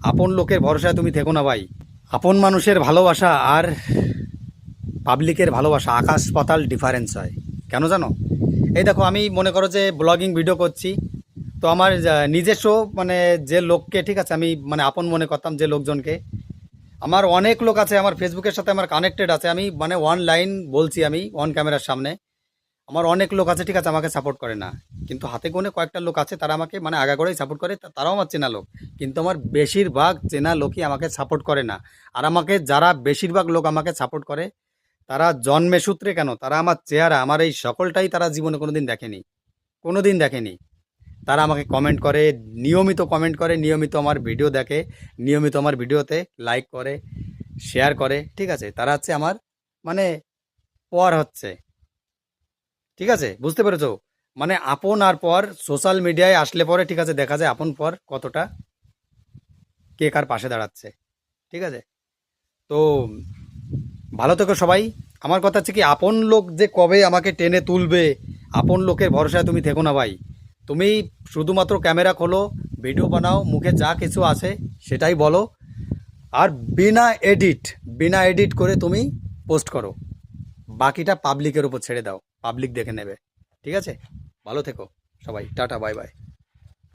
আপন লোকের ভরসায় তুমি থেকো না ভাই। আপন মানুষের ভালোবাসা আর পাবলিকের ভালোবাসা আকাশ পাতাল ডিফারেন্স হয়। কেন জানো? এই দেখো, আমি মনে করো যে ব্লগিং ভিডিও করছি, তো আমার নিজস্ব মানে যে লোককে, ঠিক আছে, আমি মানে আপন মনে করতাম যে লোকজনকে, আমার অনেক লোক আছে আমার ফেসবুকের সাথে আমার কানেক্টেড আছে, আমি মানে অনলাইন বলছি, আমি অন ক্যামেরার সামনে আমার অনেক লোক আছে, ঠিক আছে, আমাকে সাপোর্ট করে না। কিন্তু হাতে গোনে কয়েকটা লোক আছে, তারা আমাকে মানে আগাগোড়াই সাপোর্ট করে, তারাও আমার চেনা লোক। কিন্তু আমার বেশিরভাগ চেনা লোকই আমাকে সাপোর্ট করে না। আর আমাকে যারা বেশিরভাগ লোক আমাকে সাপোর্ট করে, তারা জন্মে সূত্রে কেন, তারা আমার চেহারা, আমার এই সকলটাই তারা জীবনে কোনোদিন দেখেনি, কোনোদিন দেখেনি। তারা আমাকে কমেন্ট করে, নিয়মিত কমেন্ট করে, নিয়মিত আমার ভিডিও দেখে, নিয়মিত আমার ভিডিওতে লাইক করে, শেয়ার করে, ঠিক আছে, তারা হচ্ছে আমার মানে পর হচ্ছে, ঠিক আছে, বুঝতে পেরেছো? মানে আপন আর পর সোশ্যাল মিডিয়ায় আসলে পরে, ঠিক আছে, দেখা যায় আপন পর কতটা কে কার পাশে দাঁড়াচ্ছে, ঠিক আছে। তো ভালো থেকো সবাই। আমার কথা হচ্ছে কি, আপন লোক যে কবে আমাকে টেনে তুলবে, আপন লোকের ভরসায় তুমি থেকো না ভাই। তুমি শুধুমাত্র ক্যামেরা খোলো, ভিডিও বানাও, মুখে যা কিছু আছে সেটাই বলো, আর বিনা এডিট, বিনা এডিট করে তুমি পোস্ট করো। বাকিটা পাবলিকের উপর ছেড়ে দাও, পাবলিক দেখে নেবে, ঠিক আছে। ভালো থেকো সবাই, টাটা, বাই বাই।